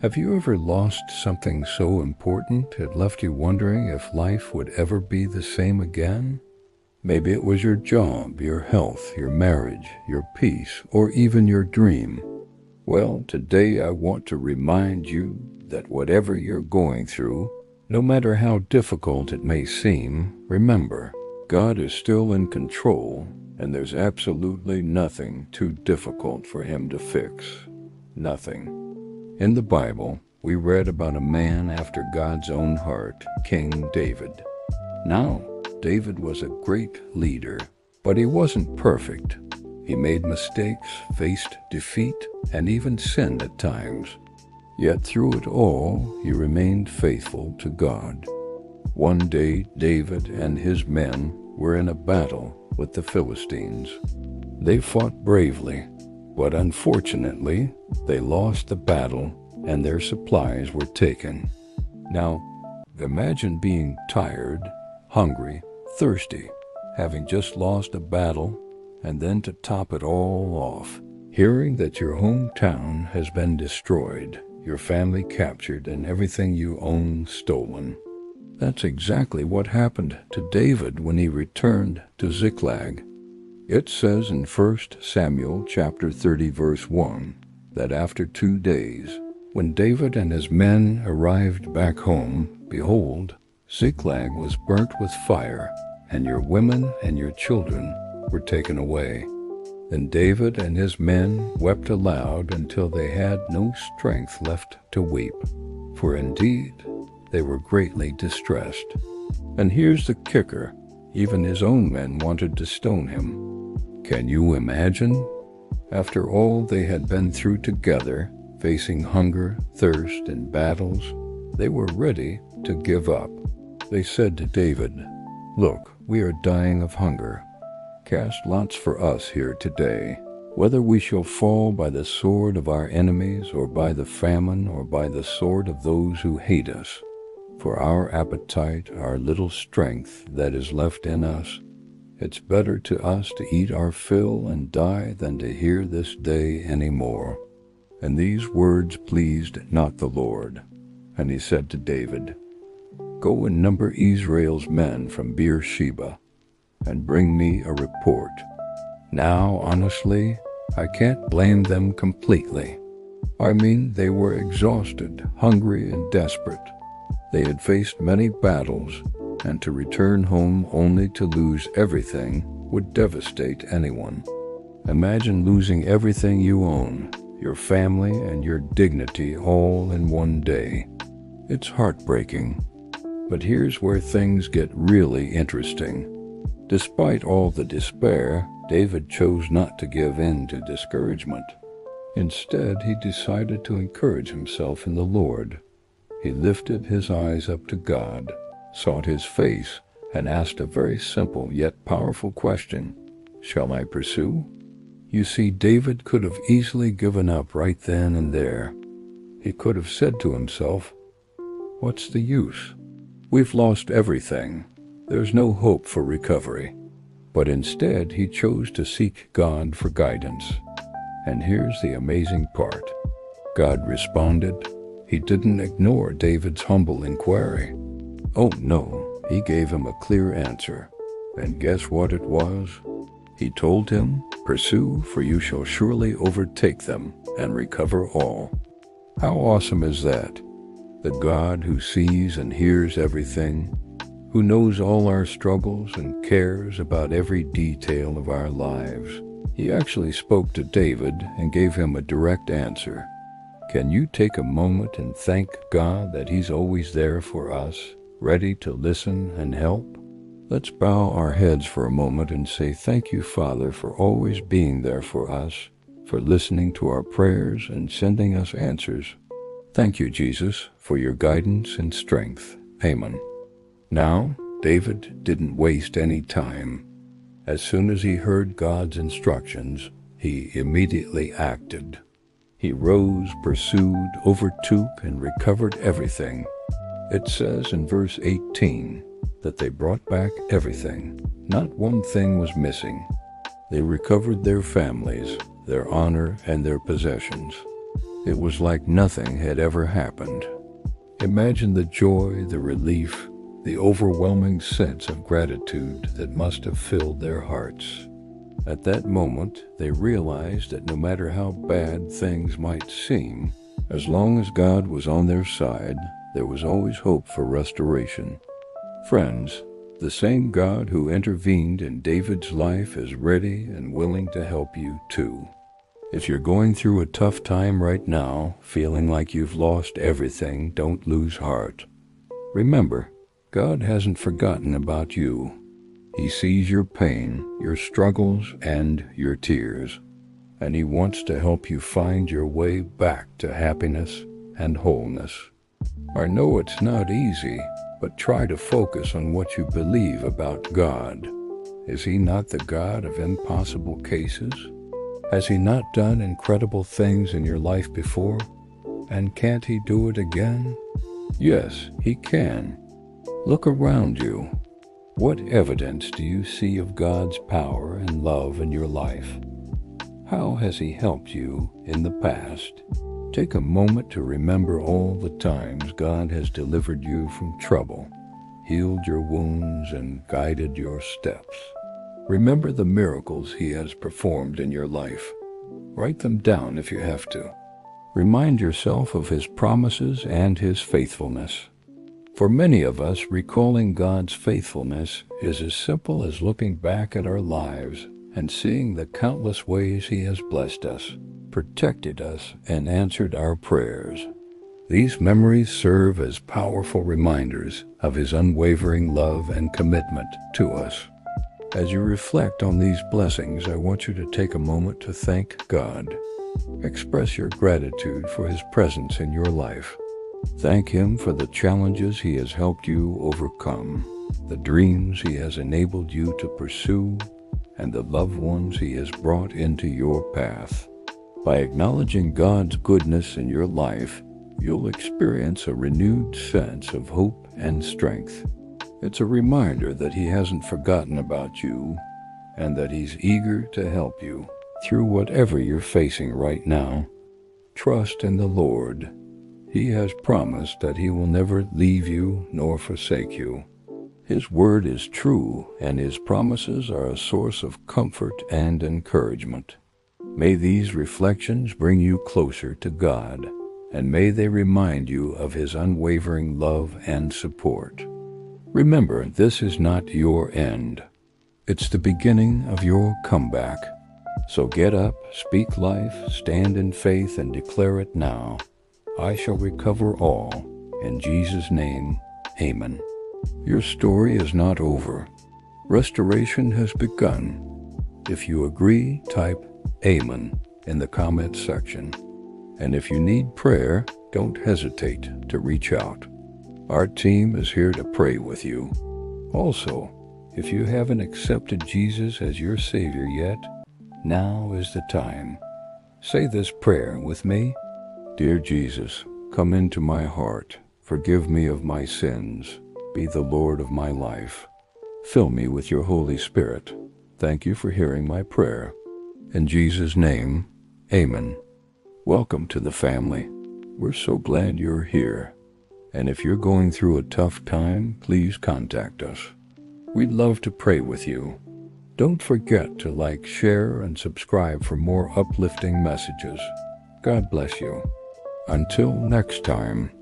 Have you ever lost something so important it left you wondering if life would ever be the same again? Maybe it was your job, your health, your marriage, your peace, or even your dream. Well, today I want to remind you that whatever you're going through, no matter how difficult it may seem, remember, God is still in control, and there's absolutely nothing too difficult for Him to fix. Nothing. In the Bible, we read about a man after God's own heart, King David. Now, David was a great leader, but he wasn't perfect. He made mistakes, faced defeat, and even sinned at times. Yet through it all, he remained faithful to God. One day, David and his men were in a battle with the Philistines. They fought bravely, but unfortunately, they lost the battle and their supplies were taken. Now, imagine being tired, hungry, thirsty, having just lost a battle, and then to top it all off, hearing that your hometown has been destroyed, your family captured, and everything you own stolen. That's exactly what happened to David when he returned to Ziklag. It says in 1 Samuel chapter 30 verse 1 that after 2 days, when David and his men arrived back home, behold, Ziklag was burnt with fire, and your women and your children were taken away. Then David and his men wept aloud until they had no strength left to weep, for indeed they were greatly distressed. And here's the kicker, even his own men wanted to stone him. Can you imagine? After all they had been through together, facing hunger, thirst, and battles, they were ready to give up. They said to David, "Look, we are dying of hunger. Cast lots for us here today, whether we shall fall by the sword of our enemies, or by the famine, or by the sword of those who hate us. For our appetite, our little strength that is left in us, it's better to us to eat our fill and die than to hear this day any more." And these words pleased not the Lord. And he said to David, "Go and number Israel's men from Beersheba, and bring me a report." Now, honestly, I can't blame them completely. I mean, they were exhausted, hungry, and desperate. They had faced many battles, and to return home only to lose everything would devastate anyone. Imagine losing everything you own, your family and your dignity all in one day. It's heartbreaking. But here's where things get really interesting. Despite all the despair, David chose not to give in to discouragement. Instead, he decided to encourage himself in the Lord. He lifted his eyes up to God, sought his face, and asked a very simple yet powerful question: "Shall I pursue?" You see, David could have easily given up right then and there. He could have said to himself, "What's the use? We've lost everything. There's no hope for recovery." But instead, he chose to seek God for guidance. And here's the amazing part. God responded. He didn't ignore David's humble inquiry. Oh no, he gave him a clear answer. And guess what it was? He told him, "Pursue, for you shall surely overtake them and recover all." How awesome is that? The God who sees and hears everything, who knows all our struggles and cares about every detail of our lives. He actually spoke to David and gave him a direct answer. Can you take a moment and thank God that He's always there for us, ready to listen and help? Let's bow our heads for a moment and say thank you, Father, for always being there for us, for listening to our prayers and sending us answers. Thank you, Jesus, for your guidance and strength. Amen. Now, David didn't waste any time. As soon as he heard God's instructions, he immediately acted. He rose, pursued, overtook, and recovered everything. It says in verse 18 that they brought back everything. Not one thing was missing. They recovered their families, their honor, and their possessions. It was like nothing had ever happened. Imagine the joy, the relief, the overwhelming sense of gratitude that must have filled their hearts. At that moment, they realized that no matter how bad things might seem, as long as God was on their side, there was always hope for restoration. Friends, the same God who intervened in David's life is ready and willing to help you too. If you're going through a tough time right now, feeling like you've lost everything, don't lose heart. Remember, God hasn't forgotten about you. He sees your pain, your struggles, and your tears, and He wants to help you find your way back to happiness and wholeness. I know it's not easy, but try to focus on what you believe about God. Is He not the God of impossible cases? Has He not done incredible things in your life before? And can't He do it again? Yes, He can. Look around you. What evidence do you see of God's power and love in your life? How has He helped you in the past? Take a moment to remember all the times God has delivered you from trouble, healed your wounds, and guided your steps. Remember the miracles He has performed in your life. Write them down if you have to. Remind yourself of His promises and His faithfulness. For many of us, recalling God's faithfulness is as simple as looking back at our lives and seeing the countless ways He has blessed us, protected us, and answered our prayers. These memories serve as powerful reminders of His unwavering love and commitment to us. As you reflect on these blessings, I want you to take a moment to thank God. Express your gratitude for His presence in your life. Thank Him for the challenges He has helped you overcome, the dreams He has enabled you to pursue, and the loved ones He has brought into your path. By acknowledging God's goodness in your life, you'll experience a renewed sense of hope and strength. It's a reminder that He hasn't forgotten about you and that He's eager to help you through whatever you're facing right now. Trust in the Lord. He has promised that He will never leave you nor forsake you. His word is true, and His promises are a source of comfort and encouragement. May these reflections bring you closer to God, and may they remind you of His unwavering love and support. Remember, this is not your end. It's the beginning of your comeback. So get up, speak life, stand in faith, and declare it now. I shall recover all. In Jesus' name, amen. Your story is not over. Restoration has begun. If you agree, type Amen in the comments section. And if you need prayer, don't hesitate to reach out. Our team is here to pray with you. Also, if you haven't accepted Jesus as your Savior yet, now is the time. Say this prayer with me. Dear Jesus, come into my heart. Forgive me of my sins. Be the Lord of my life. Fill me with your Holy Spirit. Thank you for hearing my prayer. In Jesus' name, amen. Welcome to the family. We're so glad you're here. And if you're going through a tough time, please contact us. We'd love to pray with you. Don't forget to like, share, and subscribe for more uplifting messages. God bless you. Until next time.